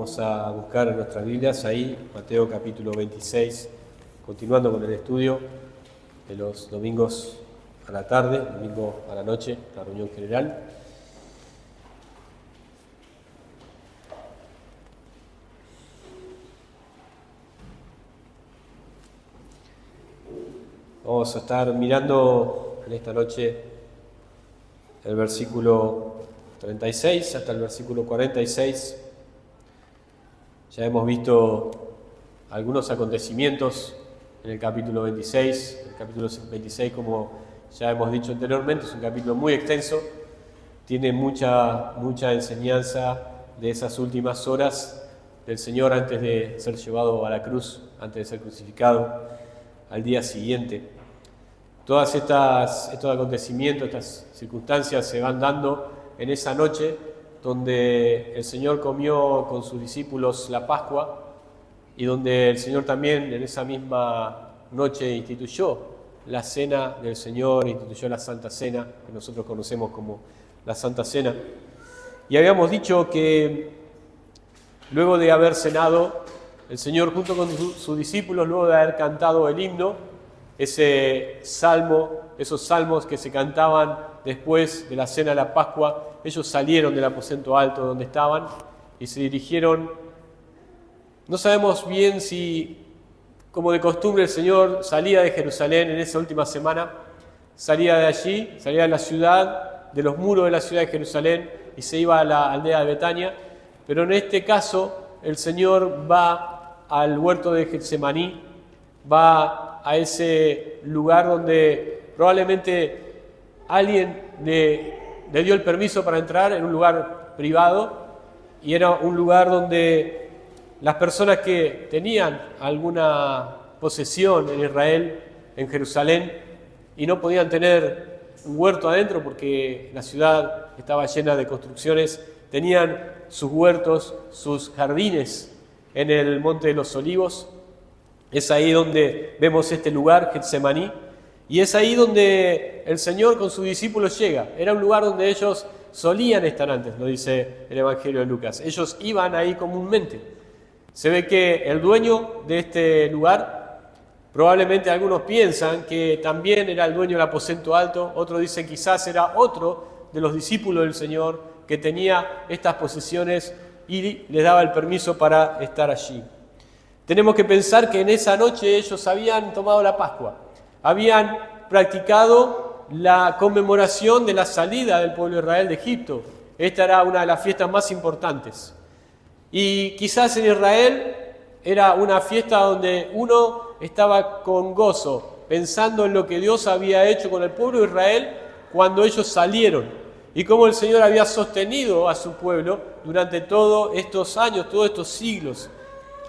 Vamos a buscar en nuestras Biblias ahí, Mateo capítulo 26, continuando con el estudio de los domingos a la tarde, domingo a la noche, la reunión general. Vamos a estar mirando en esta noche el versículo 36 hasta el versículo 46. Ya hemos visto algunos acontecimientos en el capítulo 26. El capítulo 26, como ya hemos dicho anteriormente, es un capítulo muy extenso. Tiene mucha enseñanza de esas últimas horas del Señor antes de ser llevado a la cruz, antes de ser crucificado, al día siguiente. Todos estos acontecimientos, estas circunstancias se van dando en esa noche donde el Señor comió con sus discípulos la Pascua y donde el Señor también en esa misma noche instituyó la cena del Señor, instituyó la Santa Cena, que nosotros conocemos como la Santa Cena. Y habíamos dicho que luego de haber cenado, el Señor junto con sus discípulos, luego de haber cantado el himno, ese salmo, esos salmos que se cantaban después de la cena de la Pascua, ellos salieron del aposento alto donde estaban y se dirigieron. No sabemos bien si, como de costumbre, el Señor salía de Jerusalén en esa última semana, salía de allí, salía de la ciudad, de los muros de la ciudad de Jerusalén y se iba a la aldea de Betania, pero en este caso el Señor va al huerto de Getsemaní, va a ese lugar donde probablemente alguien le dio el permiso para entrar, en un lugar privado, y era un lugar donde las personas que tenían alguna posesión en Israel, en Jerusalén, y no podían tener un huerto adentro porque la ciudad estaba llena de construcciones, tenían sus huertos, sus jardines en el Monte de los Olivos. Es ahí donde vemos este lugar, Getsemaní, y es ahí donde el Señor con sus discípulos llega. Era un lugar donde ellos solían estar antes, lo dice el Evangelio de Lucas. Ellos iban ahí comúnmente. Se ve que el dueño de este lugar, probablemente algunos piensan que también era el dueño del aposento alto, otros dicen quizás era otro de los discípulos del Señor que tenía estas posesiones y les daba el permiso para estar allí. Tenemos que pensar que en esa noche ellos habían tomado la Pascua, habían practicado la conmemoración de la salida del pueblo de Israel de Egipto. Esta era una de las fiestas más importantes. Y quizás en Israel era una fiesta donde uno estaba con gozo, pensando en lo que Dios había hecho con el pueblo de Israel cuando ellos salieron y cómo el Señor había sostenido a su pueblo durante todos estos años, todos estos siglos.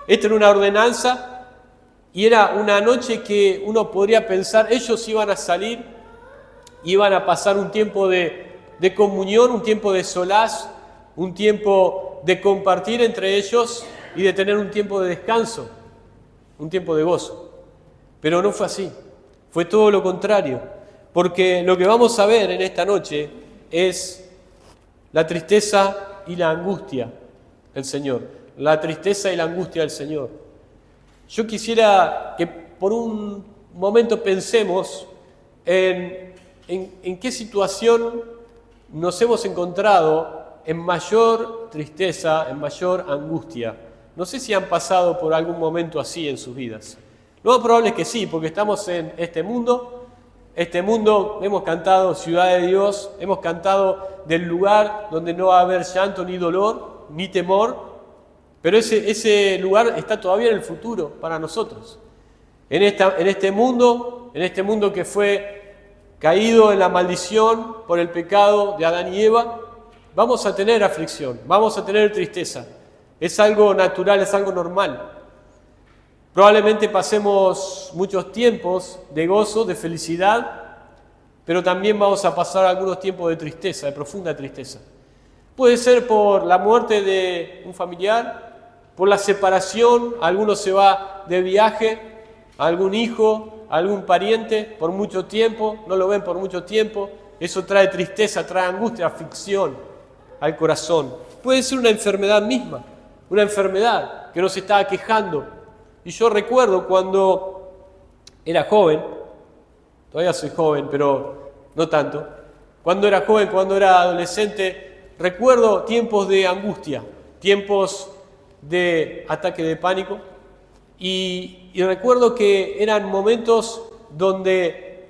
Esta era una ordenanza y era una noche que uno podría pensar, ellos iban a salir, iban a pasar un tiempo de comunión, un tiempo de solaz, un tiempo de compartir entre ellos y de tener un tiempo de descanso, un tiempo de gozo. Pero no fue así, fue todo lo contrario, porque lo que vamos a ver en esta noche es la tristeza y la angustia del Señor. La tristeza y la angustia del Señor. Yo quisiera que por un momento pensemos en qué situación nos hemos encontrado en mayor tristeza, en mayor angustia. No sé si han pasado por algún momento así en sus vidas. Lo más probable es que sí, porque estamos en este mundo. Este mundo, hemos cantado Ciudad de Dios, hemos cantado del lugar donde no va a haber llanto, ni dolor, ni temor. Pero ese lugar está todavía en el futuro para nosotros. En este mundo que fue caído en la maldición por el pecado de Adán y Eva, vamos a tener aflicción, vamos a tener tristeza. Es algo natural, es algo normal. Probablemente pasemos muchos tiempos de gozo, de felicidad, pero también vamos a pasar algunos tiempos de tristeza, de profunda tristeza. Puede ser por la muerte de un familiar, por la separación, alguno se va de viaje, algún hijo, algún pariente por mucho tiempo, no lo ven por mucho tiempo, eso trae tristeza, trae angustia, aflicción al corazón. Puede ser una enfermedad misma, una enfermedad que nos estaba quejando. Y yo recuerdo cuando era joven, todavía soy joven, pero no tanto, cuando era joven, cuando era adolescente, recuerdo tiempos de angustia, tiempos de ataque de pánico, y recuerdo que eran momentos donde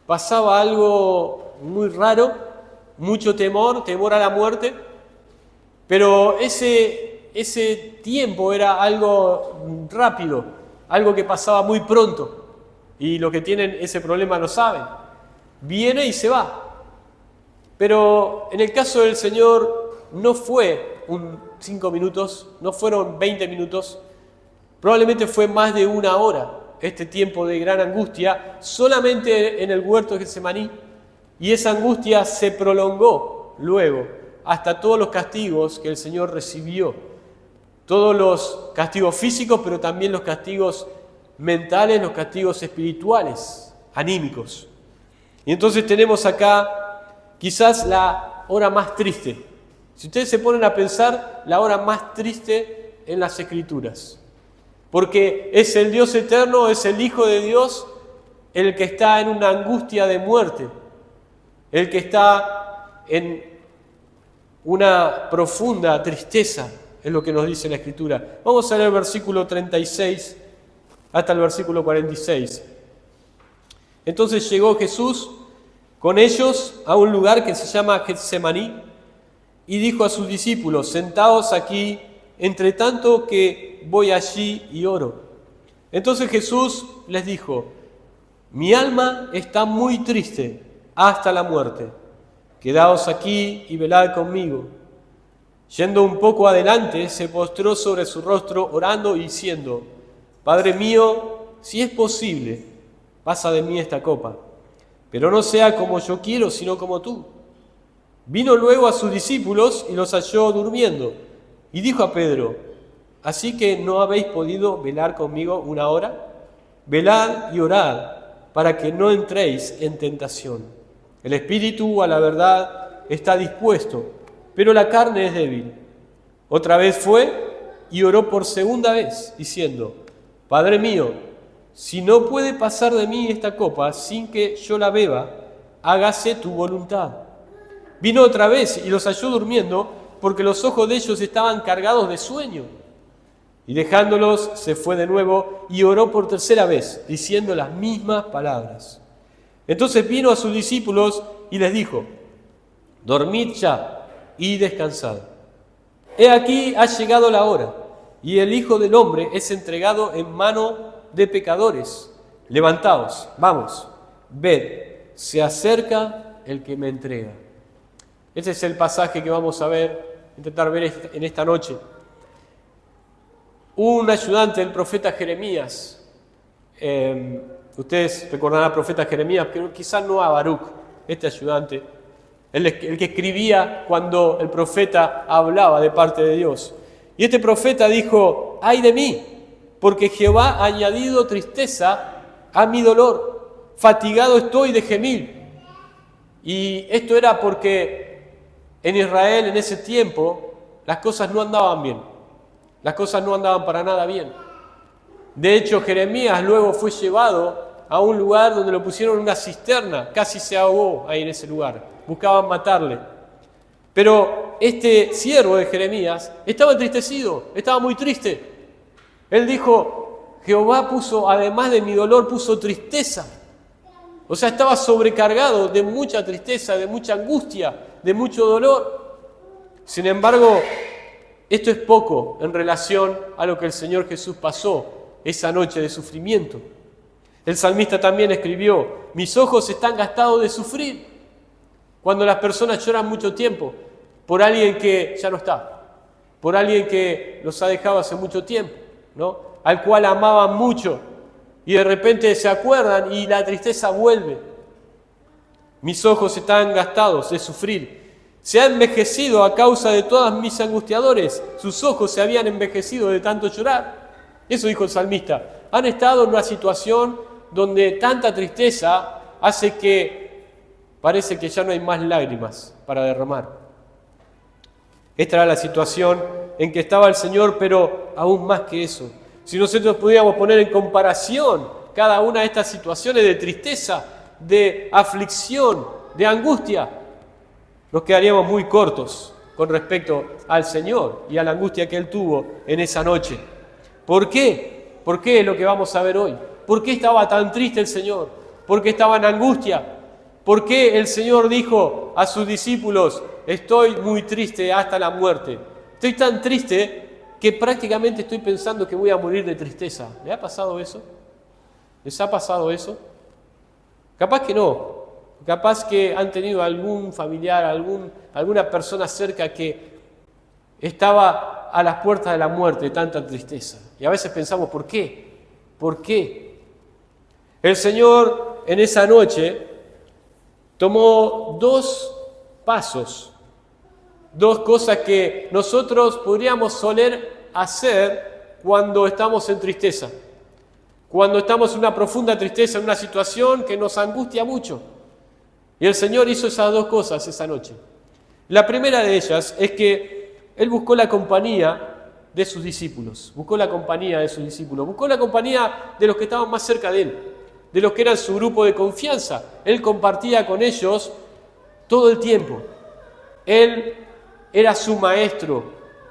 pasaba algo muy raro, mucho temor a la muerte, pero ese tiempo era algo rápido, algo que pasaba muy pronto, y los que tienen ese problema lo saben, viene y se va. Pero en el caso del Señor no fue 5 minutos, no fueron 20 minutos, probablemente fue más de 1 hora este tiempo de gran angustia solamente en el huerto de Getsemaní, y esa angustia se prolongó luego hasta todos los castigos que el Señor recibió, todos los castigos físicos, pero también los castigos mentales, los castigos espirituales, anímicos. Y entonces tenemos acá quizás la hora más triste. Si ustedes se ponen a pensar, la hora más triste en las Escrituras. Porque es el Dios eterno, es el Hijo de Dios, el que está en una angustia de muerte, el que está en una profunda tristeza, es lo que nos dice la Escritura. Vamos a leer el versículo 36 hasta el versículo 46. Entonces llegó Jesús con ellos a un lugar que se llama Getsemaní y dijo a sus discípulos: sentaos aquí, entre tanto que voy allí y oro. Entonces Jesús les dijo: mi alma está muy triste hasta la muerte. Quedaos aquí y velad conmigo. Yendo un poco adelante, se postró sobre su rostro, orando y diciendo: Padre mío, si es posible, pasa de mí esta copa, pero no sea como yo quiero, sino como tú. Vino luego a sus discípulos y los halló durmiendo, y dijo a Pedro: ¿así que no habéis podido velar conmigo 1 hora? Velad y orad, para que no entréis en tentación. El espíritu, a la verdad, está dispuesto, pero la carne es débil. Otra vez fue y oró por segunda vez, diciendo: Padre mío, si no puede pasar de mí esta copa sin que yo la beba, hágase tu voluntad. Vino otra vez y los halló durmiendo, porque los ojos de ellos estaban cargados de sueño. Y dejándolos, se fue de nuevo y oró por tercera vez, diciendo las mismas palabras. Entonces vino a sus discípulos y les dijo: dormid ya y descansad. He aquí ha llegado la hora, y el Hijo del Hombre es entregado en mano de pecadores. Levantaos, vamos, ved, se acerca el que me entrega. Ese es el pasaje que vamos a intentar ver en esta noche. Un ayudante del profeta Jeremías, ustedes recordarán al profeta Jeremías, pero quizás no a Baruch, este ayudante, el que escribía cuando el profeta hablaba de parte de Dios. Y este profeta dijo: ¡ay de mí! Porque Jehová ha añadido tristeza a mi dolor, fatigado estoy de gemir. Y esto era porque en Israel en ese tiempo las cosas no andaban bien. Las cosas no andaban para nada bien. De hecho, Jeremías luego fue llevado a un lugar donde lo pusieron en una cisterna. Casi se ahogó ahí en ese lugar. Buscaban matarle. Pero este siervo de Jeremías estaba entristecido, estaba muy triste. Él dijo: Jehová puso, además de mi dolor, puso tristeza. O sea, estaba sobrecargado de mucha tristeza, de mucha angustia, de mucho dolor. Sin embargo, esto es poco en relación a lo que el Señor Jesús pasó esa noche de sufrimiento. El salmista también escribió: mis ojos están gastados de sufrir. Cuando las personas lloran mucho tiempo por alguien que ya no está, por alguien que los ha dejado hace mucho tiempo, ¿no? Al cual amaban mucho, y de repente se acuerdan y la tristeza vuelve. Mis ojos están gastados de sufrir. Se ha envejecido a causa de todas mis angustiadores. Sus ojos se habían envejecido de tanto llorar. Eso dijo el salmista. Han estado en una situación donde tanta tristeza hace que parece que ya no hay más lágrimas para derramar. Esta era la situación en que estaba el Señor, pero aún más que eso. Si nosotros pudiéramos poner en comparación cada una de estas situaciones de tristeza, de aflicción, de angustia, nos quedaríamos muy cortos con respecto al Señor y a la angustia que Él tuvo en esa noche. ¿Por qué? ¿Por qué es lo que vamos a ver hoy? ¿Por qué estaba tan triste el Señor? ¿Por qué estaba en angustia? ¿Por qué el Señor dijo a sus discípulos, estoy muy triste hasta la muerte? Estoy tan triste que prácticamente estoy pensando que voy a morir de tristeza. ¿Le ha pasado eso? ¿Les ha pasado eso? Capaz que no. Capaz que han tenido algún familiar, alguna persona cerca que estaba a las puertas de la muerte de tanta tristeza. Y a veces pensamos, ¿por qué? ¿Por qué? El Señor en esa noche tomó dos pasos, dos cosas que nosotros podríamos soler hacer cuando estamos en tristeza, cuando estamos en una profunda tristeza, en una situación que nos angustia mucho. Y el Señor hizo esas dos cosas esa noche. La primera de ellas es que Él buscó la compañía de sus discípulos, buscó la compañía de los que estaban más cerca de Él, de los que eran su grupo de confianza. Él compartía con ellos todo el tiempo. Él era su maestro,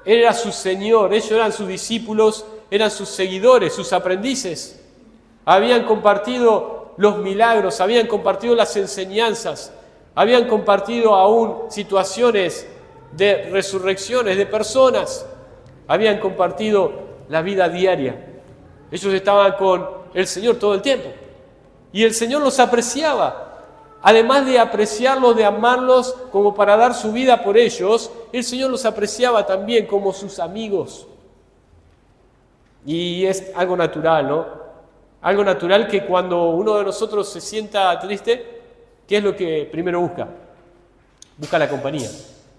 Él era su Señor, ellos eran sus discípulos, eran sus seguidores, sus aprendices. Habían compartido los milagros, habían compartido las enseñanzas, habían compartido aún situaciones de resurrecciones de personas, habían compartido la vida diaria. Ellos estaban con el Señor todo el tiempo y el Señor los apreciaba. Además de apreciarlos, de amarlos como para dar su vida por ellos, el Señor los apreciaba también como sus amigos. Y es algo natural, ¿no? Algo natural que cuando uno de nosotros se sienta triste, ¿qué es lo que primero busca? Busca la compañía.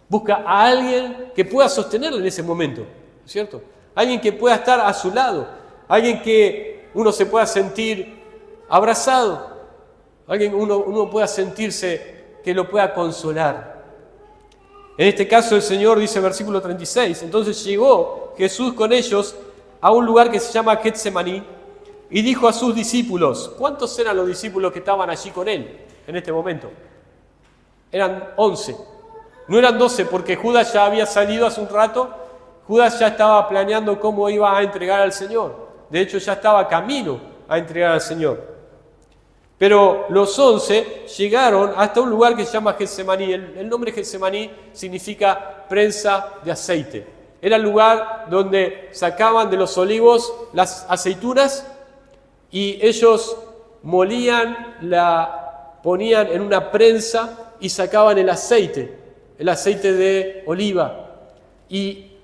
Busca a alguien que pueda sostenerlo en ese momento, ¿cierto? Alguien que pueda estar a su lado, alguien que uno se pueda sentir abrazado, alguien uno pueda sentirse que lo pueda consolar. En este caso el Señor dice en versículo 36, entonces llegó Jesús con ellos a un lugar que se llama Getsemaní y dijo a sus discípulos, ¿cuántos eran los discípulos que estaban allí con Él en este momento? Eran 11, no eran 12 porque Judas ya había salido hace un rato, Judas ya estaba planeando cómo iba a entregar al Señor, de hecho ya estaba camino a entregar al Señor. Pero los 11 llegaron hasta un lugar que se llama Getsemaní. El nombre Getsemaní significa prensa de aceite. Era el lugar donde sacaban de los olivos las aceitunas y ellos molían, la ponían en una prensa y sacaban el aceite de oliva. Y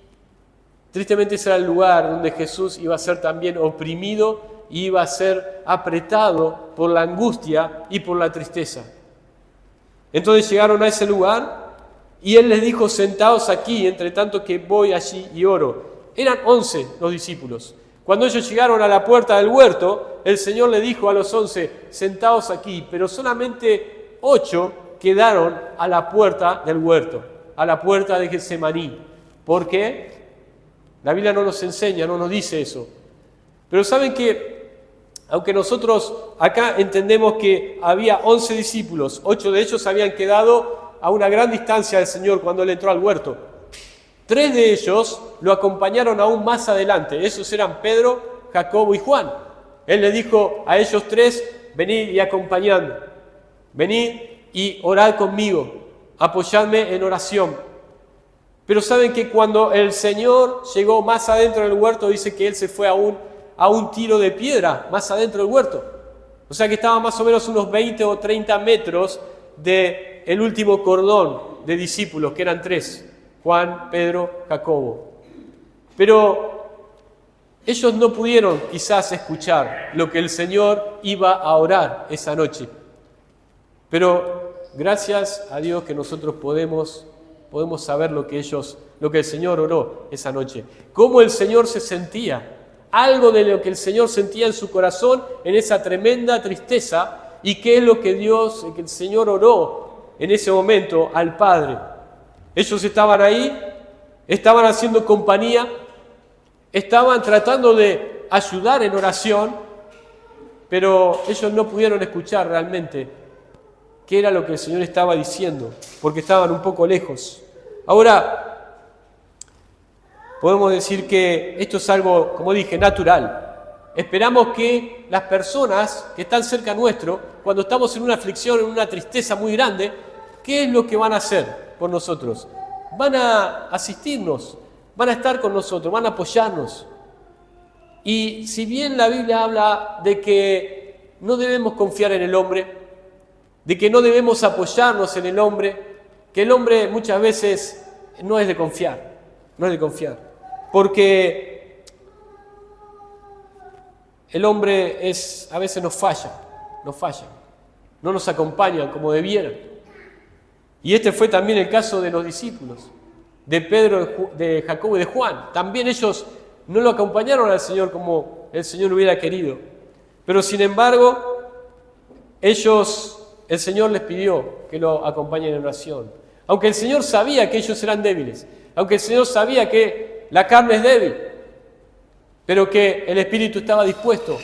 tristemente ese era el lugar donde Jesús iba a ser también oprimido y iba a ser apretado por la angustia y por la tristeza. Entonces llegaron a ese lugar y Él les dijo, sentaos aquí, entre tanto que voy allí y oro. Eran 11 los discípulos. Cuando ellos llegaron a la puerta del huerto, el Señor le dijo a los 11, sentaos aquí, pero solamente 8 quedaron a la puerta del huerto, a la puerta de Getsemaní. ¿Por qué? La Biblia no nos enseña, no nos dice eso. Pero saben que aunque nosotros acá entendemos que había 11 discípulos, 8 de ellos habían quedado a una gran distancia del Señor cuando Él entró al huerto. 3 de ellos lo acompañaron aún más adelante. Esos eran Pedro, Jacobo y Juan. Él le dijo a ellos 3, venid y acompañadme. Venid y orad conmigo. Apoyadme en oración. Pero saben que cuando el Señor llegó más adentro del huerto, dice que Él se fue a un tiro de piedra más adentro del huerto. O sea que estaba más o menos unos 20 o 30 metros del último cordón de discípulos, que eran 3, Juan, Pedro, Jacobo. Pero ellos no pudieron quizás escuchar lo que el Señor iba a orar esa noche. Pero gracias a Dios que nosotros podemos saber lo que el Señor oró esa noche. Cómo el Señor se sentía. Algo de lo que el Señor sentía en su corazón en esa tremenda tristeza y qué es lo que el Señor oró en ese momento al Padre. Ellos estaban ahí, estaban haciendo compañía, estaban tratando de ayudar en oración, pero ellos no pudieron escuchar realmente qué era lo que el Señor estaba diciendo, porque estaban un poco lejos. Ahora, podemos decir que esto es algo, como dije, natural. Esperamos que las personas que están cerca nuestro, cuando estamos en una aflicción, en una tristeza muy grande, ¿qué es lo que van a hacer por nosotros? Van a asistirnos, van a estar con nosotros, van a apoyarnos. Y si bien la Biblia habla de que no debemos confiar en el hombre, de que no debemos apoyarnos en el hombre, que el hombre muchas veces no es de confiar, porque el hombre a veces nos falla, no nos acompaña como debieran. Y este fue también el caso de los discípulos, de Pedro, de Jacobo y de Juan. También ellos no lo acompañaron al Señor como el Señor hubiera querido. Pero sin embargo, el Señor les pidió que lo acompañen en oración. Aunque el Señor sabía que ellos eran débiles, aunque el Señor sabía que la carne es débil, pero que el Espíritu estaba dispuesto.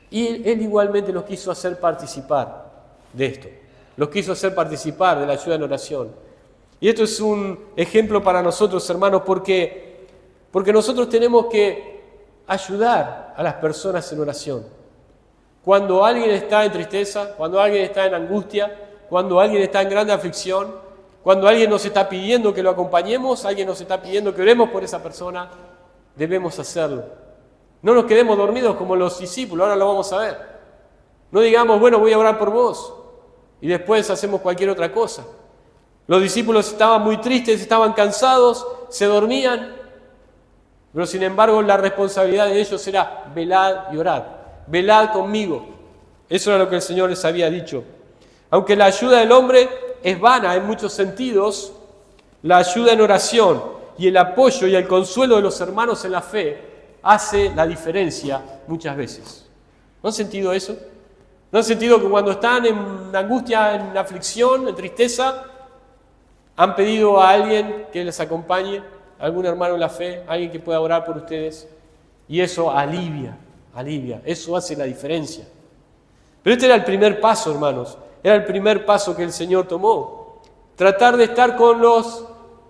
Y Él igualmente los quiso hacer participar de esto. Los quiso hacer participar de la ayuda en oración. Y esto es un ejemplo para nosotros, hermanos, porque nosotros tenemos que ayudar a las personas en oración. Cuando alguien está en tristeza, cuando alguien está en angustia, cuando alguien está en grande aflicción, cuando alguien nos está pidiendo que lo acompañemos, alguien nos está pidiendo que oremos por esa persona, debemos hacerlo. No nos quedemos dormidos como los discípulos, ahora lo vamos a ver. No digamos, bueno, voy a orar por vos, y después hacemos cualquier otra cosa. Los discípulos estaban muy tristes, estaban cansados, se dormían, pero sin embargo la responsabilidad de ellos era velad y orad. Velad conmigo. Eso era lo que el Señor les había dicho. Aunque la ayuda del hombre es vana en muchos sentidos, la ayuda en oración y el apoyo y el consuelo de los hermanos en la fe hace la diferencia muchas veces. ¿No han sentido eso? ¿No han sentido que cuando están en angustia, en aflicción, en tristeza, han pedido a alguien que les acompañe, algún hermano en la fe, alguien que pueda orar por ustedes? Y eso alivia, eso hace la diferencia. Pero este era el primer paso, hermanos, era el primer paso que el Señor tomó. Tratar de estar con los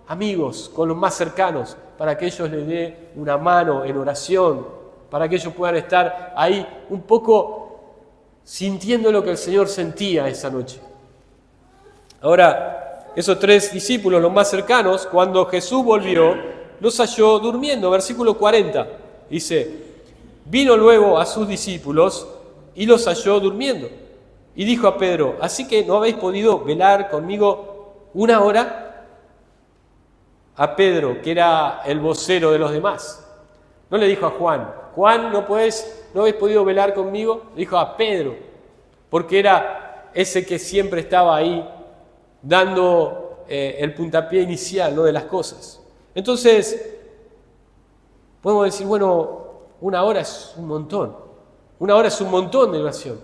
amigos, con los más cercanos, para que ellos les den una mano en oración, para que ellos puedan estar ahí un poco sintiendo lo que el Señor sentía esa noche. Ahora, esos 3 discípulos, los más cercanos, cuando Jesús volvió, los halló durmiendo. Versículo 40, dice, vino luego a sus discípulos y los halló durmiendo. Y dijo a Pedro, ¿así que no habéis podido velar conmigo 1 hora? A Pedro, que era el vocero de los demás. No le dijo a Juan, Juan, ¿no habéis podido velar conmigo? Le dijo a Pedro, porque era ese que siempre estaba ahí dando el puntapié inicial, ¿no?, de las cosas. Entonces, podemos decir, bueno, 1 hora es un montón. 1 hora es un montón de oración.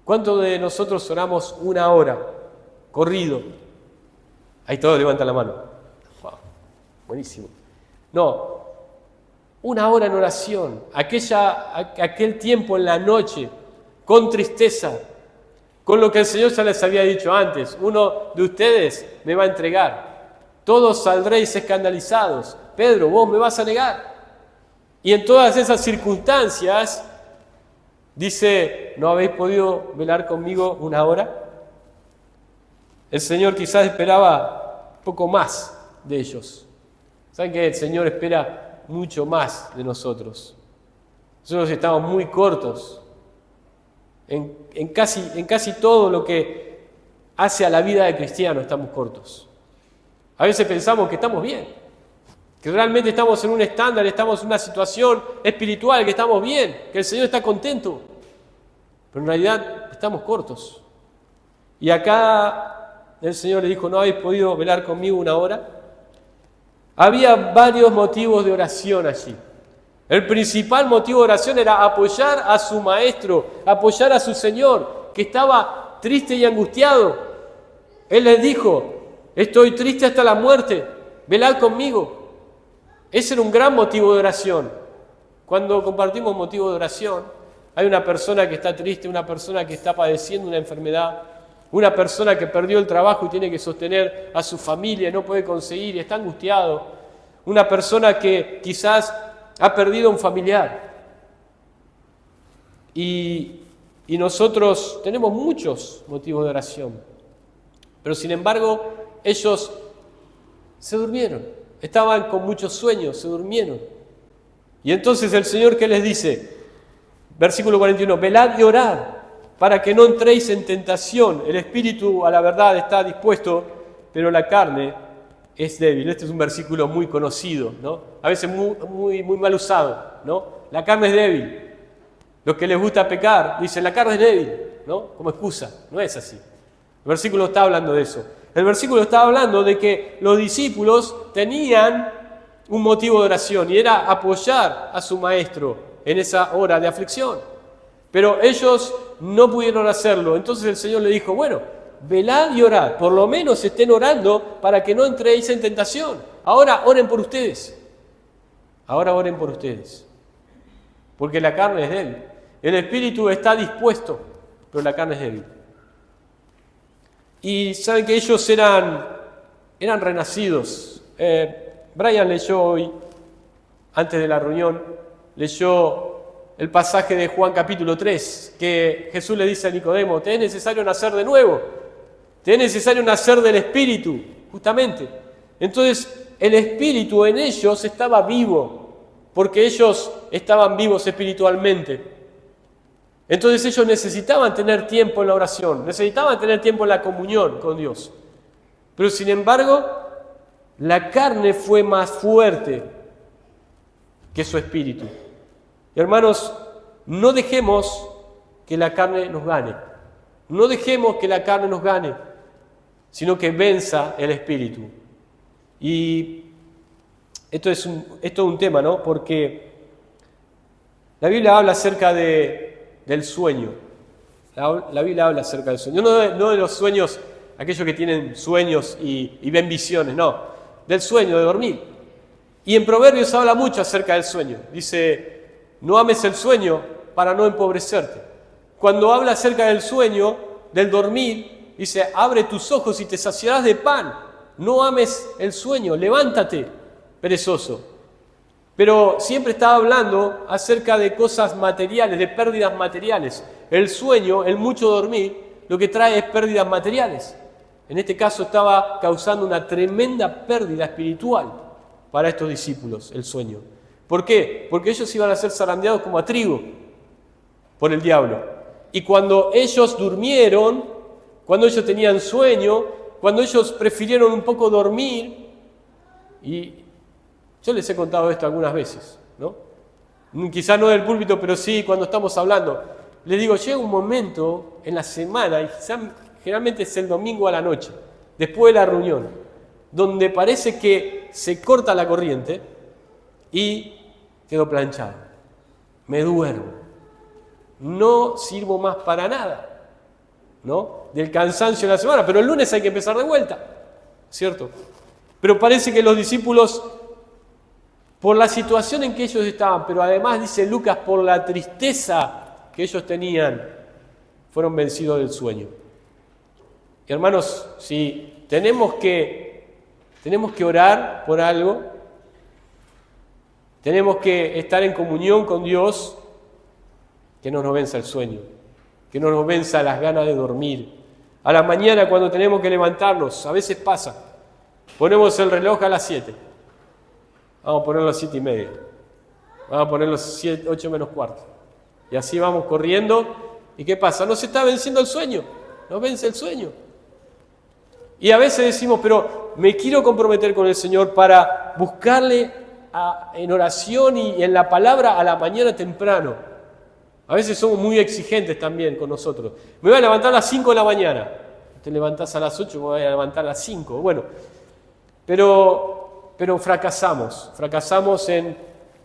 ¿Cuántos de nosotros oramos 1 hora corrido? Ahí todos levantan la mano. Wow, buenísimo. No, 1 hora en oración, aquel tiempo en la noche, con tristeza, con lo que el Señor ya les había dicho antes, uno de ustedes me va a entregar, todos saldréis escandalizados, Pedro, vos me vas a negar. Y en todas esas circunstancias, dice, ¿no habéis podido velar conmigo 1 hora? El Señor quizás esperaba un poco más de ellos. ¿Saben que el Señor espera mucho más de nosotros? Nosotros estamos muy cortos en casi todo lo que hace a la vida de cristiano, estamos cortos. A veces pensamos que estamos bien, que realmente estamos en un estándar, estamos en una situación espiritual, que estamos bien, que el Señor está contento, pero en realidad estamos cortos. Y acá el Señor le dijo, ¿no habéis podido velar conmigo 1 hora? Había varios motivos de oración allí. El principal motivo de oración era apoyar a su maestro, apoyar a su Señor, que estaba triste y angustiado. Él les dijo, estoy triste hasta la muerte. velad conmigo. Ese era un gran motivo de oración. Cuando compartimos motivo de oración, hay una persona que está triste, una persona que está padeciendo una enfermedad, una persona que perdió el trabajo y tiene que sostener a su familia, no puede conseguir y está angustiado, una persona que quizás ha perdido a un familiar. Y nosotros tenemos muchos motivos de oración, pero sin embargo ellos se durmieron, estaban con muchos sueños, se durmieron. Y entonces el Señor, ¿qué les dice? Versículo 41, velad y orad para que no entréis en tentación. El espíritu a la verdad está dispuesto, pero la carne es débil. Este es un versículo muy conocido, ¿no? A veces muy mal usado, ¿no? La carne es débil. Los que les gusta pecar dicen la carne es débil, ¿no? Como excusa. No es así. El versículo está hablando de eso. El versículo está hablando de que los discípulos tenían un motivo de oración y era apoyar a su maestro en esa hora de aflicción. Pero ellos no pudieron hacerlo. Entonces el Señor le dijo, bueno, velad y orad. Por lo menos estén orando para que no entréis en tentación. Ahora oren por ustedes. Ahora oren por ustedes. Porque la carne es débil. El espíritu está dispuesto, pero la carne es débil. Y saben que ellos eran renacidos. Brian leyó hoy, antes de la reunión, leyó el pasaje de Juan capítulo 3, que Jesús le dice a Nicodemo, te es necesario nacer de nuevo, te es necesario nacer del Espíritu, justamente. Entonces, el Espíritu en ellos estaba vivo, porque ellos estaban vivos espiritualmente. Entonces ellos necesitaban tener tiempo en la oración, necesitaban tener tiempo en la comunión con Dios. Pero sin embargo, la carne fue más fuerte que su espíritu. Y hermanos, no dejemos que la carne nos gane. No dejemos que la carne nos gane, sino que venza el espíritu. Y esto es un tema, ¿no? Porque la Biblia habla acerca del sueño. La Biblia habla acerca del sueño. No de los sueños, aquellos que tienen sueños y ven visiones, no. Del sueño, de dormir. Y en Proverbios habla mucho acerca del sueño. Dice, no ames el sueño para no empobrecerte. Cuando habla acerca del sueño, del dormir, dice, abre tus ojos y te saciarás de pan. No ames el sueño, levántate, perezoso. Pero siempre estaba hablando acerca de cosas materiales, de pérdidas materiales. El sueño, el mucho dormir, lo que trae es pérdidas materiales. En este caso estaba causando una tremenda pérdida espiritual para estos discípulos, el sueño. ¿Por qué? Porque ellos iban a ser zarandeados como a trigo por el diablo. Y cuando ellos durmieron, cuando ellos tenían sueño, cuando ellos prefirieron un poco dormir, y yo les he contado esto algunas veces, ¿no? Quizás no del púlpito, pero sí cuando estamos hablando. Les digo, llega un momento en la semana, y generalmente es el domingo a la noche, después de la reunión, donde parece que se corta la corriente y quedo planchado. Me duermo. No sirvo más para nada, ¿no? Del cansancio de la semana, pero el lunes hay que empezar de vuelta, ¿cierto? Pero parece que los discípulos, por la situación en que ellos estaban, pero además, dice Lucas, por la tristeza que ellos tenían, fueron vencidos del sueño. Y hermanos, si tenemos que orar por algo, tenemos que estar en comunión con Dios, que no nos venza el sueño, que no nos venza las ganas de dormir. A la mañana cuando tenemos que levantarnos, a veces pasa, ponemos el reloj a las 7, vamos a ponerlo a las 7:30, vamos a ponerlo a 8 menos cuarto, y así vamos corriendo, ¿y qué pasa? Nos está venciendo el sueño, nos vence el sueño. Y a veces decimos, pero me quiero comprometer con el Señor para buscarle en oración y en la palabra a la mañana temprano. A veces somos muy exigentes también con nosotros. Me voy a levantar a las 5 de la mañana. Te levantás a las 8, me voy a levantar a las 5. Bueno, pero fracasamos en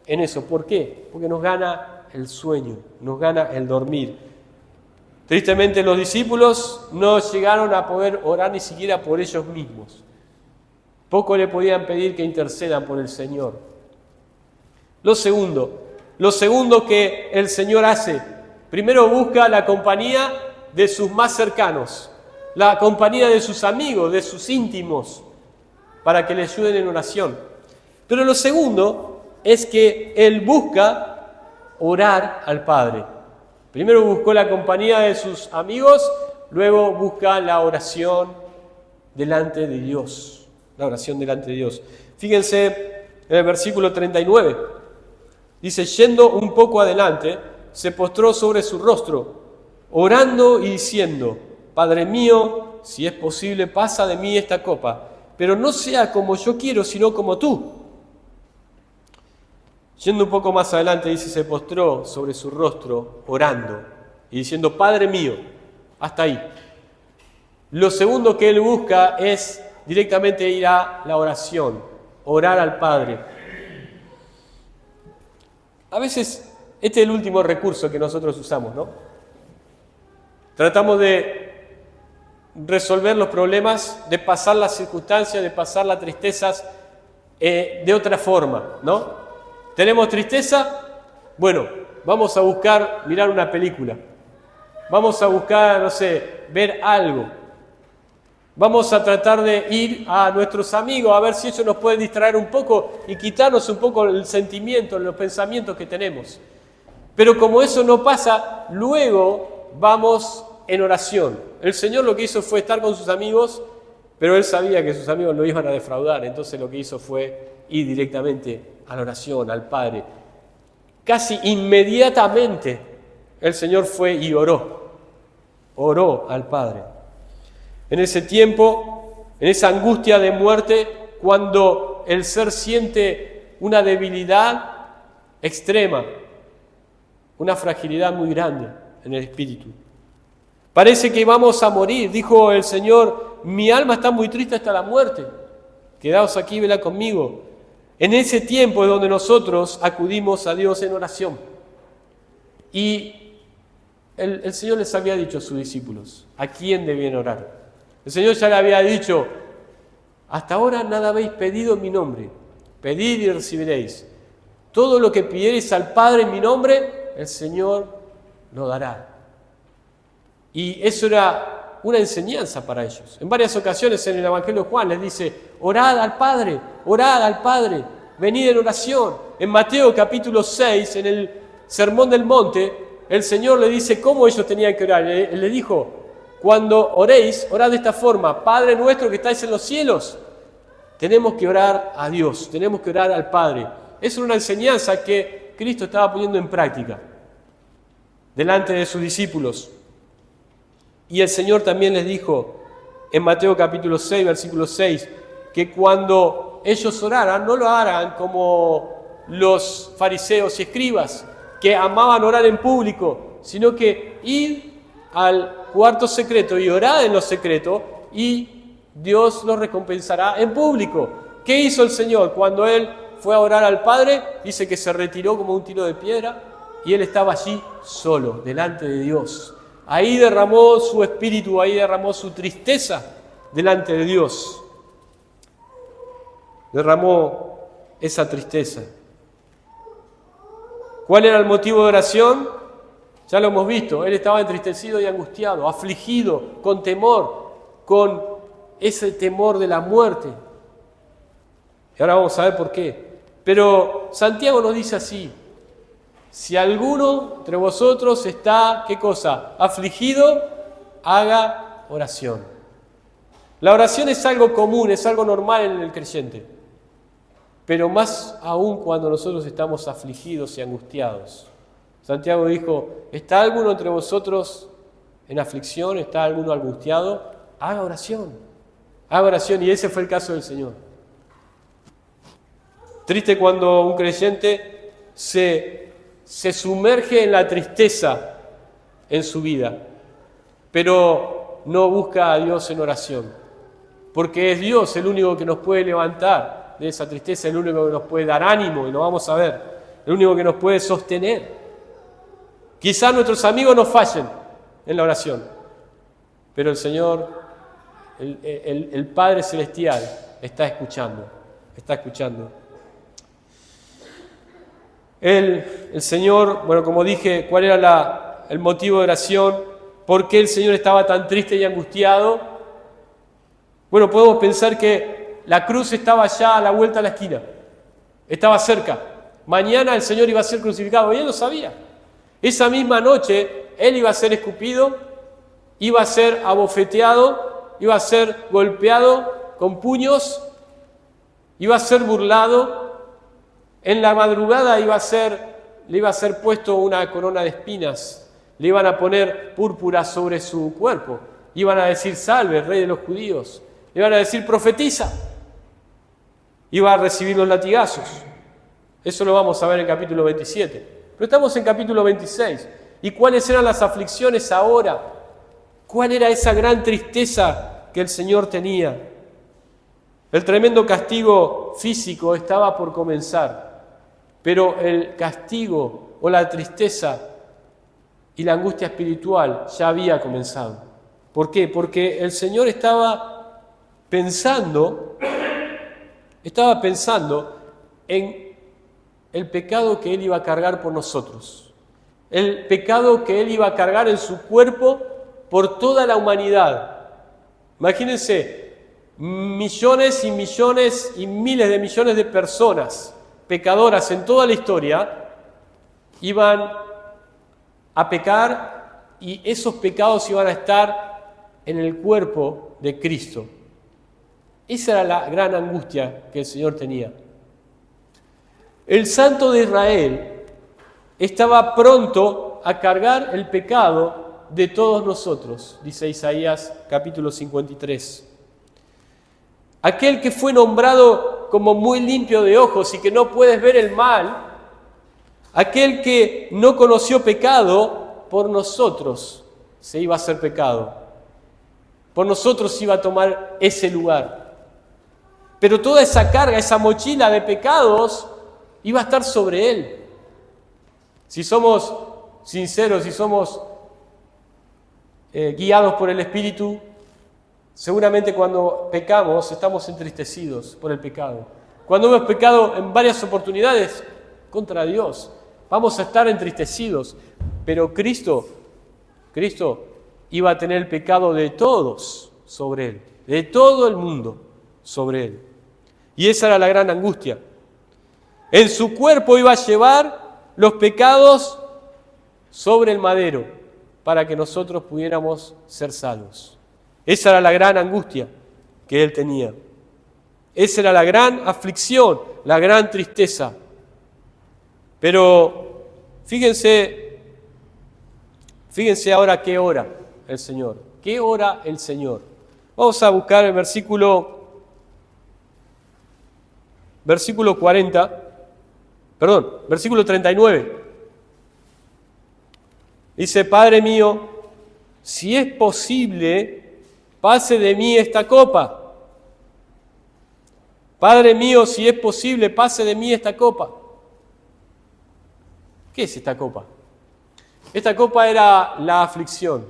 eso. ¿Por qué? Porque nos gana el sueño, nos gana el dormir. Tristemente los discípulos no llegaron a poder orar ni siquiera por ellos mismos. Poco le podían pedir que intercedan por el Señor. Lo segundo que el Señor hace, primero busca la compañía de sus más cercanos, la compañía de sus amigos, de sus íntimos, para que le ayuden en oración. Pero lo segundo es que Él busca orar al Padre. Primero buscó la compañía de sus amigos, luego busca la oración delante de Dios. La oración delante de Dios. Fíjense en el versículo 39. Dice, yendo un poco adelante, se postró sobre su rostro, orando y diciendo, Padre mío, si es posible, pasa de mí esta copa, pero no sea como yo quiero, sino como tú. Yendo un poco más adelante, dice, se postró sobre su rostro, orando y diciendo, Padre mío, hasta ahí. Lo segundo que él busca es directamente ir a la oración, orar al Padre. A veces este es el último recurso que nosotros usamos, ¿no? Tratamos de resolver los problemas, de pasar las circunstancias, de pasar las tristezas de otra forma, ¿no? ¿Tenemos tristeza? Bueno, vamos a buscar mirar una película. Vamos a buscar, no sé, ver algo. Vamos a tratar de ir a nuestros amigos a ver si ellos nos pueden distraer un poco y quitarnos un poco el sentimiento, los pensamientos que tenemos. Pero como eso no pasa, luego vamos en oración. El Señor lo que hizo fue estar con sus amigos, pero Él sabía que sus amigos lo iban a defraudar. Entonces lo que hizo fue ir directamente a la oración, al Padre. Casi inmediatamente el Señor fue y oró al Padre. En ese tiempo, en esa angustia de muerte, cuando el ser siente una debilidad extrema, una fragilidad muy grande en el espíritu. Parece que vamos a morir, dijo el Señor, mi alma está muy triste hasta la muerte, quedaos aquí, velad conmigo. En ese tiempo es donde nosotros acudimos a Dios en oración. Y el Señor les había dicho a sus discípulos, ¿a quién debían orar? El Señor ya le había dicho, hasta ahora nada habéis pedido en mi nombre, pedid y recibiréis. Todo lo que pidiereis al Padre en mi nombre, el Señor lo dará. Y eso era una enseñanza para ellos. En varias ocasiones en el Evangelio de Juan les dice, orad al Padre, venid en oración. En Mateo capítulo 6, en el Sermón del Monte, el Señor le dice cómo ellos tenían que orar. Le dijo, cuando oréis, orad de esta forma, Padre nuestro que estáis en los cielos. Tenemos que orar a Dios, tenemos que orar al Padre. Es una enseñanza que Cristo estaba poniendo en práctica delante de sus discípulos. Y el Señor también les dijo en Mateo capítulo 6, versículo 6, que cuando ellos oraran, no lo hagan como los fariseos y escribas, que amaban orar en público, sino que id al cuarto secreto y orad en lo secreto y Dios los recompensará en público. ¿Qué hizo el Señor? Cuando Él fue a orar al Padre, dice que se retiró como un tiro de piedra y Él estaba allí solo, delante de Dios. Ahí derramó su espíritu, ahí derramó su tristeza delante de Dios. Derramó esa tristeza. ¿Cuál era el motivo de oración? Ya lo hemos visto, él estaba entristecido y angustiado, afligido, con temor, con ese temor de la muerte. Y ahora vamos a ver por qué. Pero Santiago nos dice así, si alguno entre vosotros está, ¿qué cosa? Afligido, haga oración. La oración es algo común, es algo normal en el creyente. Pero más aún cuando nosotros estamos afligidos y angustiados. Santiago dijo, ¿está alguno entre vosotros en aflicción? ¿Está alguno angustiado? Haga oración. Haga oración. Y ese fue el caso del Señor. Triste cuando un creyente se sumerge en la tristeza en su vida, pero no busca a Dios en oración. Porque es Dios el único que nos puede levantar de esa tristeza, el único que nos puede dar ánimo, y lo vamos a ver, el único que nos puede sostener. Quizás nuestros amigos nos fallen en la oración, pero el Señor, el Padre Celestial, está escuchando. Está escuchando. El Señor, bueno, como dije, ¿cuál era el motivo de oración? ¿Por qué el Señor estaba tan triste y angustiado? Bueno, podemos pensar que la cruz estaba ya a la vuelta de la esquina. Estaba cerca. Mañana el Señor iba a ser crucificado y Él lo sabía. Esa misma noche Él iba a ser escupido, iba a ser abofeteado, iba a ser golpeado con puños, iba a ser burlado. En la madrugada le iba a ser puesto una corona de espinas, le iban a poner púrpura sobre su cuerpo, iban a decir salve, rey de los judíos, le iban a decir profetiza, iba a recibir los latigazos. Eso lo vamos a ver en el capítulo 27. Pero estamos en capítulo 26. ¿Y cuáles eran las aflicciones ahora? ¿Cuál era esa gran tristeza que el Señor tenía? El tremendo castigo físico estaba por comenzar, pero el castigo o la tristeza y la angustia espiritual ya había comenzado. ¿Por qué? Porque el Señor estaba pensando en el pecado que Él iba a cargar por nosotros, el pecado que Él iba a cargar en su cuerpo por toda la humanidad. Imagínense, millones y millones y miles de millones de personas pecadoras en toda la historia iban a pecar y esos pecados iban a estar en el cuerpo de Cristo. Esa era la gran angustia que el Señor tenía. El Santo de Israel estaba pronto a cargar el pecado de todos nosotros, dice Isaías capítulo 53. Aquel que fue nombrado como muy limpio de ojos y que no puedes ver el mal, aquel que no conoció pecado, por nosotros se iba a hacer pecado. Por nosotros iba a tomar ese lugar. Pero toda esa carga, esa mochila de pecados, iba a estar sobre Él. Si somos sinceros, si somos guiados por el Espíritu, seguramente cuando pecamos estamos entristecidos por el pecado. Cuando hemos pecado en varias oportunidades contra Dios, vamos a estar entristecidos. Pero Cristo iba a tener el pecado de todos sobre Él, de todo el mundo sobre Él. Y esa era la gran angustia. En su cuerpo iba a llevar los pecados sobre el madero para que nosotros pudiéramos ser salvos. Esa era la gran angustia que Él tenía. Esa era la gran aflicción, la gran tristeza. Pero fíjense ahora qué ora el Señor. ¿Qué ora el Señor? Vamos a buscar el versículo 39. Dice, Padre mío, si es posible, pase de mí esta copa. Padre mío, si es posible, pase de mí esta copa. ¿Qué es esta copa? Esta copa era la aflicción,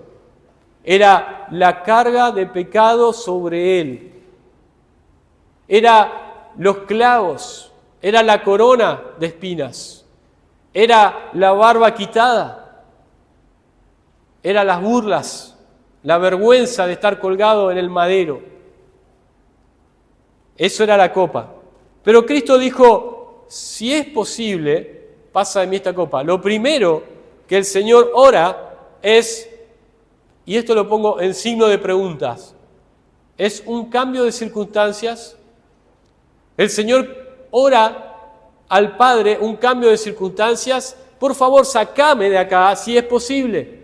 era la carga de pecado sobre Él, era los clavos, era la corona de espinas, era la barba quitada, era las burlas, la vergüenza de estar colgado en el madero. Eso era la copa. Pero Cristo dijo, si es posible, pasa de mí esta copa. Lo primero que el Señor ora es, y esto lo pongo en signo de preguntas, ¿es un cambio de circunstancias? El Señor ora al Padre un cambio de circunstancias. Por favor, sácame de acá si es posible.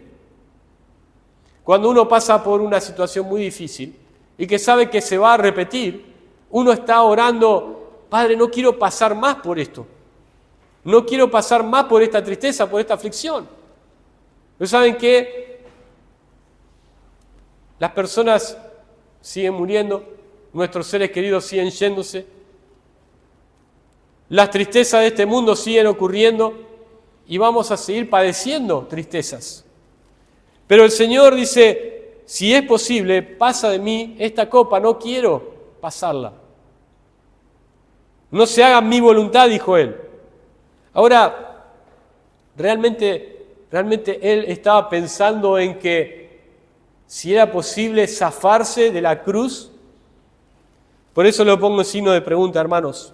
Cuando uno pasa por una situación muy difícil y que sabe que se va a repetir, uno está orando, Padre, no quiero pasar más por esto. No quiero pasar más por esta tristeza, por esta aflicción. Pero ¿saben qué? Las personas siguen muriendo, nuestros seres queridos siguen yéndose, las tristezas de este mundo siguen ocurriendo y vamos a seguir padeciendo tristezas. Pero el Señor dice, si es posible, pasa de mí esta copa, no quiero pasarla. No se haga mi voluntad, dijo él. Ahora, realmente él estaba pensando en que si era posible zafarse de la cruz. Por eso lo pongo en signo de pregunta, hermanos.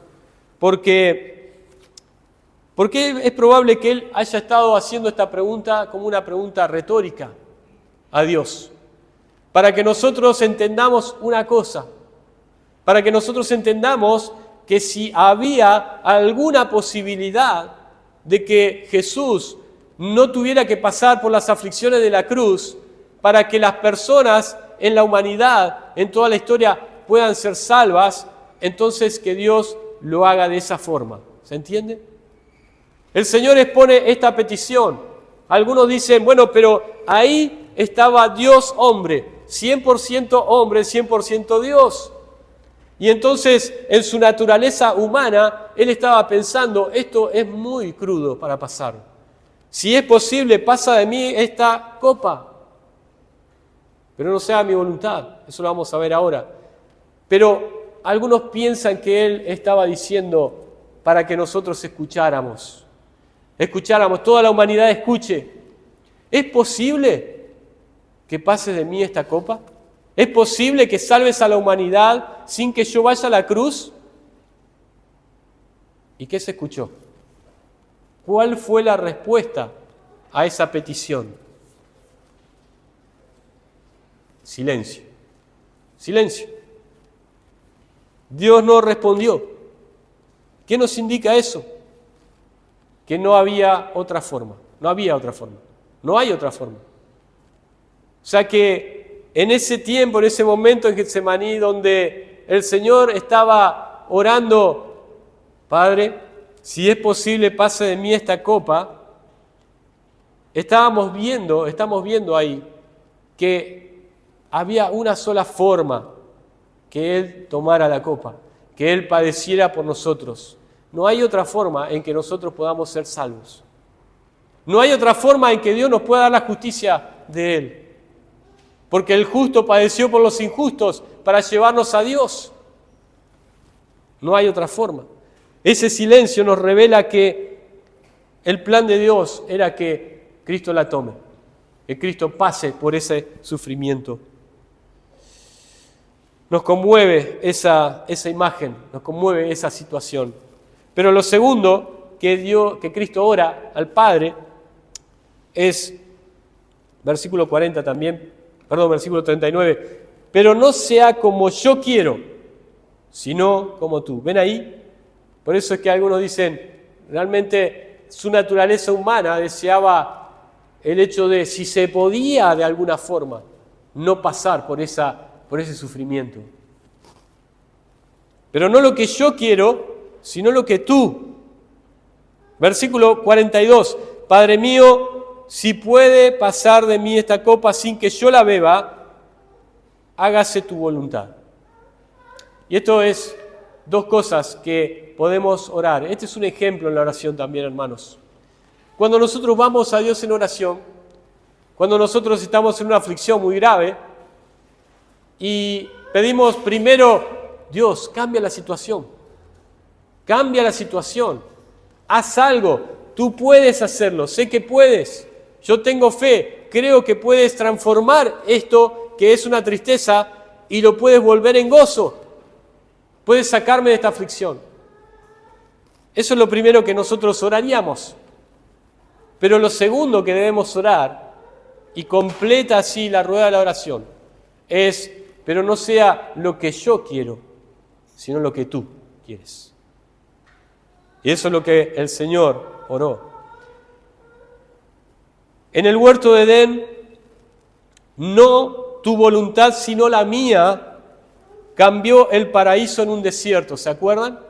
Porque es probable que él haya estado haciendo esta pregunta como una pregunta retórica a Dios. Para que nosotros entendamos una cosa. Para que nosotros entendamos que si había alguna posibilidad de que Jesús no tuviera que pasar por las aflicciones de la cruz, para que las personas en la humanidad, en toda la historia, puedan ser salvas, entonces que Dios lo haga de esa forma. ¿Se entiende? El Señor expone esta petición. Algunos dicen, bueno, pero ahí estaba Dios hombre, 100% hombre, 100% Dios. Y entonces, en su naturaleza humana, Él estaba pensando, esto es muy crudo para pasar. Si es posible, pasa de mí esta copa. Pero no sea mi voluntad, eso lo vamos a ver ahora. Pero algunos piensan que Él estaba diciendo para que nosotros escucháramos, toda la humanidad escuche. ¿Es posible que pases de mí esta copa? ¿Es posible que salves a la humanidad sin que yo vaya a la cruz? ¿Y qué se escuchó? ¿Cuál fue la respuesta a esa petición? Silencio. Silencio. Dios no respondió. ¿Qué nos indica eso? Que no había otra forma. No había otra forma. No hay otra forma. O sea que en ese tiempo, en ese momento en Getsemaní, donde el Señor estaba orando, Padre, si es posible, pase de mí esta copa, estamos viendo ahí que había una sola forma, que Él tomara la copa, que Él padeciera por nosotros. No hay otra forma en que nosotros podamos ser salvos. No hay otra forma en que Dios nos pueda dar la justicia de Él. Porque el justo padeció por los injustos para llevarnos a Dios. No hay otra forma. Ese silencio nos revela que el plan de Dios era que Cristo la tome, que Cristo pase por ese sufrimiento. Nos conmueve esa imagen, nos conmueve esa situación. Pero lo segundo que Cristo ora al Padre es, versículo 40 también, versículo 39, pero no sea como yo quiero, sino como tú. ¿Ven ahí? Por eso es que algunos dicen, realmente su naturaleza humana deseaba el hecho de, si se podía de alguna forma, no pasar por ese sufrimiento. Pero no lo que yo quiero, sino lo que tú. Versículo 42, Padre mío, si puede pasar de mí esta copa sin que yo la beba, hágase tu voluntad. Y esto es dos cosas que podemos orar. Este es un ejemplo en la oración también, hermanos. Cuando nosotros vamos a Dios en oración, cuando nosotros estamos en una aflicción muy grave y pedimos primero, Dios, cambia la situación. Cambia la situación. Haz algo. Tú puedes hacerlo. Sé que puedes. Yo tengo fe. Creo que puedes transformar esto que es una tristeza y lo puedes volver en gozo. Puedes sacarme de esta aflicción. Eso es lo primero que nosotros oraríamos. Pero lo segundo que debemos orar, y completa así la rueda de la oración, es, pero no sea lo que yo quiero, sino lo que tú quieres. Y eso es lo que el Señor oró. En el huerto de Edén, no tu voluntad sino la mía, cambió el paraíso en un desierto. ¿Se acuerdan?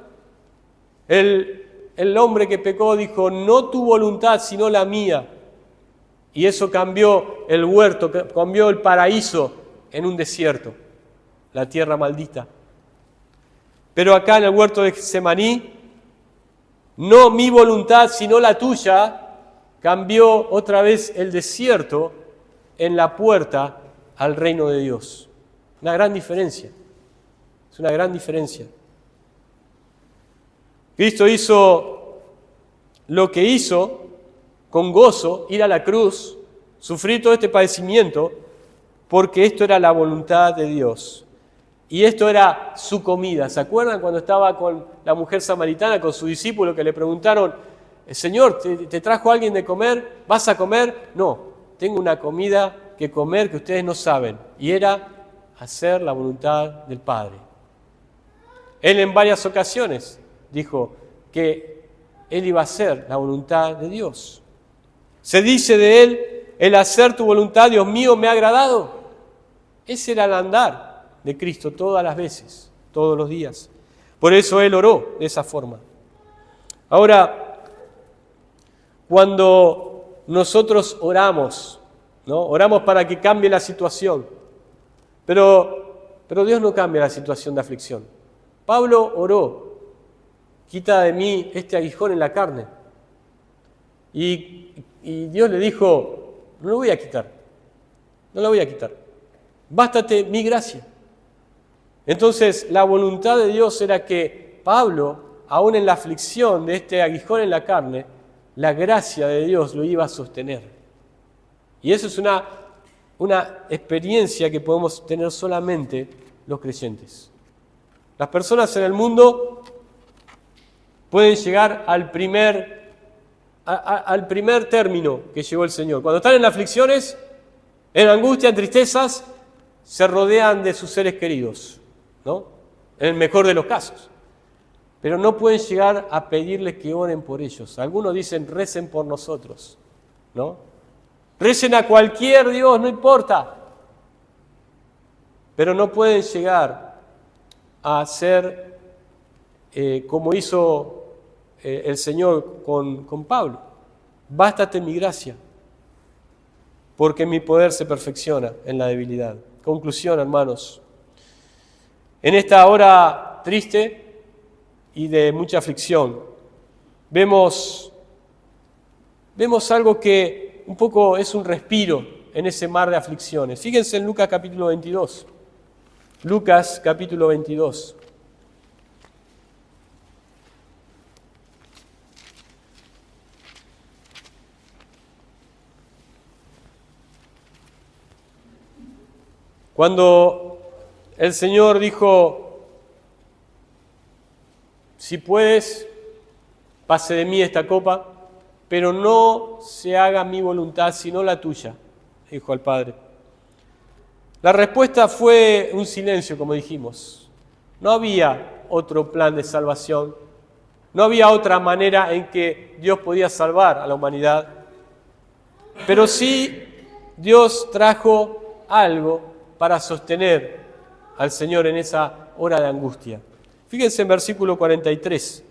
El hombre que pecó dijo, no tu voluntad sino la mía. Y eso cambió el huerto, cambió el paraíso en un desierto, la tierra maldita. Pero acá en el huerto de Getsemaní, no mi voluntad sino la tuya, cambió otra vez el desierto en la puerta al reino de Dios. Una gran diferencia. Es una gran diferencia. Cristo hizo lo que hizo con gozo, ir a la cruz, sufrir todo este padecimiento, porque esto era la voluntad de Dios. Y esto era su comida. ¿Se acuerdan cuando estaba con la mujer samaritana, con su discípulo, que le preguntaron, Señor, ¿te trajo alguien de comer? ¿Vas a comer? No, tengo una comida que comer que ustedes no saben. Y era hacer la voluntad del Padre. Él en varias ocasiones dijo que él iba a hacer la voluntad de Dios. Se dice de él, el hacer tu voluntad, Dios mío, me ha agradado. Ese era el andar de Cristo todas las veces, todos los días. Por eso Él oró de esa forma. Ahora, cuando nosotros oramos, ¿no? Oramos para que cambie la situación, pero Dios no cambia la situación de aflicción. Pablo oró, quita de mí este aguijón en la carne. Y Dios le dijo, no lo voy a quitar, no lo voy a quitar. Bástate mi gracia. Entonces, la voluntad de Dios era que Pablo, aún en la aflicción de este aguijón en la carne, la gracia de Dios lo iba a sostener. Y eso es una experiencia que podemos tener solamente los creyentes. Las personas en el mundo pueden llegar al primer término que llegó el Señor. Cuando están en aflicciones, en angustia, en tristezas, se rodean de sus seres queridos, ¿no? En el mejor de los casos. Pero no pueden llegar a pedirles que oren por ellos. Algunos dicen, recen por nosotros, ¿no? Recen a cualquier Dios, no importa. Pero no pueden llegar a hacer como hizo el Señor con Pablo. Bástate mi gracia, porque mi poder se perfecciona en la debilidad. Conclusión, hermanos. En esta hora triste y de mucha aflicción, vemos algo que un poco es un respiro en ese mar de aflicciones. Fíjense en Lucas capítulo 22. Lucas capítulo 22. Cuando el Señor dijo, si puedes, pase de mí esta copa, pero no se haga mi voluntad, sino la tuya, dijo al Padre. La respuesta fue un silencio, como dijimos. No había otro plan de salvación, no había otra manera en que Dios podía salvar a la humanidad, pero sí Dios trajo algo para sostener al Señor en esa hora de angustia. Fíjense en versículo 43.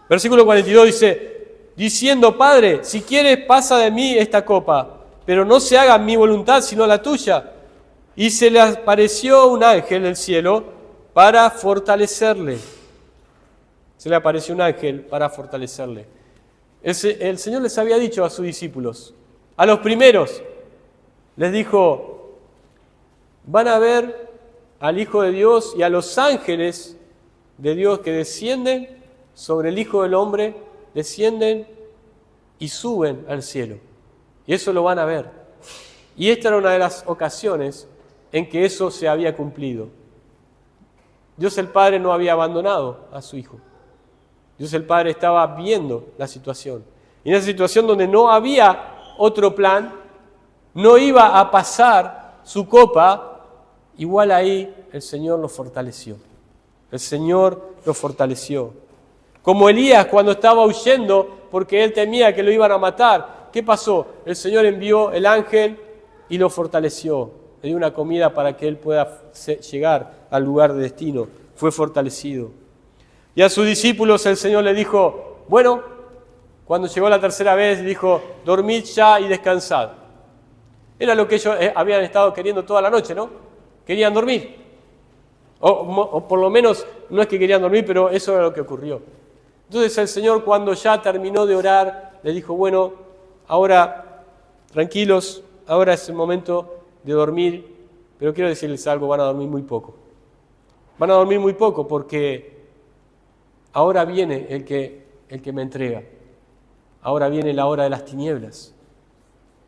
Versículo 42 dice, diciendo, Padre, si quieres pasa de mí esta copa, pero no se haga mi voluntad sino la tuya. Y se le apareció un ángel del cielo para fortalecerle. Se le apareció un ángel para fortalecerle. El Señor les había dicho a sus discípulos, a los primeros, les dijo, van a ver al Hijo de Dios y a los ángeles de Dios que descienden sobre el Hijo del Hombre, descienden y suben al cielo. Y eso lo van a ver. Y esta era una de las ocasiones en que eso se había cumplido. Dios el Padre no había abandonado a su Hijo. Dios el Padre estaba viendo la situación. Y en esa situación donde no había otro plan, no iba a pasar su copa, igual ahí el Señor lo fortaleció. El Señor lo fortaleció. Como Elías cuando estaba huyendo porque él temía que lo iban a matar. ¿Qué pasó? El Señor envió el ángel y lo fortaleció. Le dio una comida para que él pueda llegar al lugar de destino. Fue fortalecido. Y a sus discípulos el Señor le dijo, bueno, cuando llegó la tercera vez, dijo, dormid ya y descansad. Era lo que ellos habían estado queriendo toda la noche, ¿no? Querían dormir. O por lo menos, no es que querían dormir, pero eso era lo que ocurrió. Entonces el Señor, cuando ya terminó de orar, le dijo, bueno, ahora, tranquilos, ahora es el momento de dormir, pero quiero decirles algo, van a dormir muy poco. Van a dormir muy poco porque ahora viene el que me entrega. Ahora viene la hora de las tinieblas.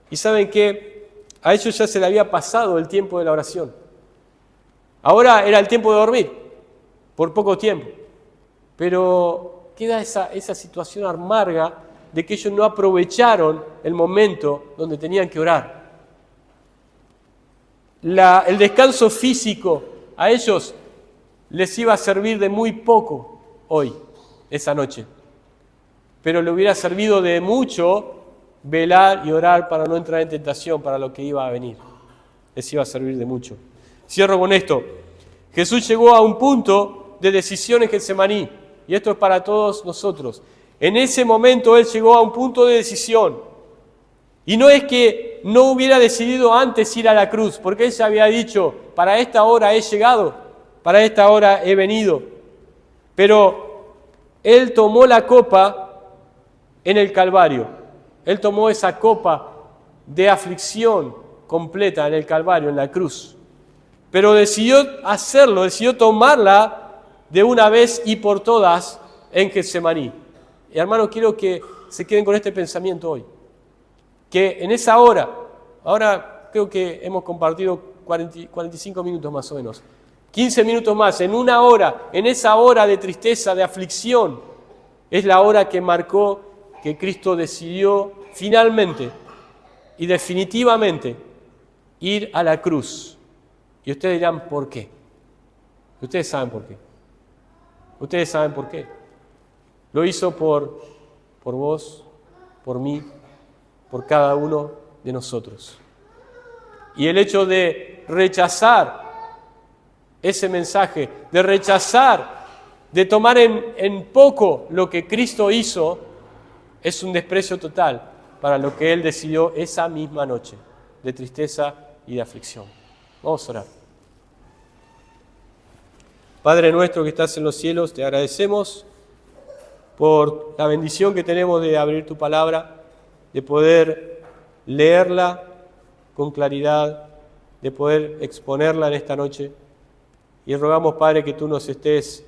Y ¿saben qué? A ellos ya se le había pasado el tiempo de la oración. Ahora era el tiempo de dormir, por poco tiempo. Pero queda esa situación amarga de que ellos no aprovecharon el momento donde tenían que orar. El descanso físico a ellos les iba a servir de muy poco hoy, esa noche. Pero le hubiera servido de mucho velar y orar para no entrar en tentación para lo que iba a venir. Les iba a servir de mucho. Cierro con esto. Jesús llegó a un punto de decisión en Getsemaní, y esto es para todos nosotros. En ese momento Él llegó a un punto de decisión. Y no es que no hubiera decidido antes ir a la cruz, porque Él ya había dicho, para esta hora he llegado, para esta hora he venido. Pero Él tomó la copa en el Calvario. Él tomó esa copa de aflicción completa en el Calvario, en la cruz. Pero decidió hacerlo, decidió tomarla de una vez y por todas en Getsemaní. Y hermanos, quiero que se queden con este pensamiento hoy. Que en esa hora, ahora creo que hemos compartido 45 minutos más o menos, 15 minutos más, en una hora, en esa hora de tristeza, de aflicción, es la hora que marcó que Cristo decidió finalmente y definitivamente ir a la cruz. Y ustedes dirán, ¿por qué? Ustedes saben por qué. Ustedes saben por qué. Lo hizo por vos, por mí, por cada uno de nosotros. Y el hecho de rechazar ese mensaje, de rechazar, de tomar en poco lo que Cristo hizo, es un desprecio total para lo que Él decidió esa misma noche, de tristeza y de aflicción. Vamos a orar. Padre nuestro que estás en los cielos, te agradecemos por la bendición que tenemos de abrir tu palabra, de poder leerla con claridad, de poder exponerla en esta noche. Y rogamos, Padre, que tú nos estés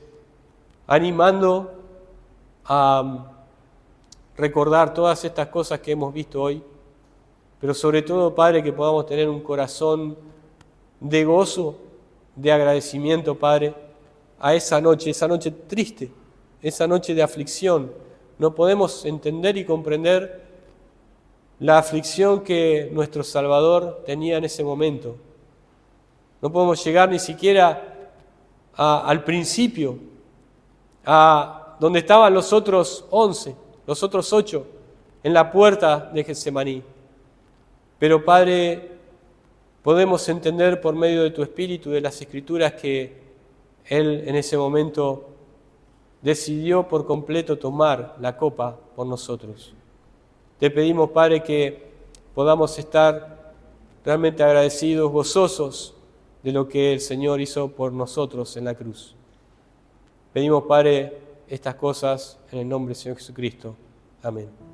animando a recordar todas estas cosas que hemos visto hoy, pero sobre todo, Padre, que podamos tener un corazón de gozo, de agradecimiento, Padre, a esa noche triste, esa noche de aflicción. No podemos entender y comprender la aflicción que nuestro Salvador tenía en ese momento. No podemos llegar ni siquiera al principio, a donde estaban los otros 11, los otros 8, en la puerta de Getsemaní. Pero, Padre, podemos entender por medio de tu Espíritu, de las Escrituras, que Él en ese momento decidió por completo tomar la copa por nosotros. Te pedimos, Padre, que podamos estar realmente agradecidos, gozosos de lo que el Señor hizo por nosotros en la cruz. Pedimos, Padre, estas cosas en el nombre del Señor Jesucristo. Amén.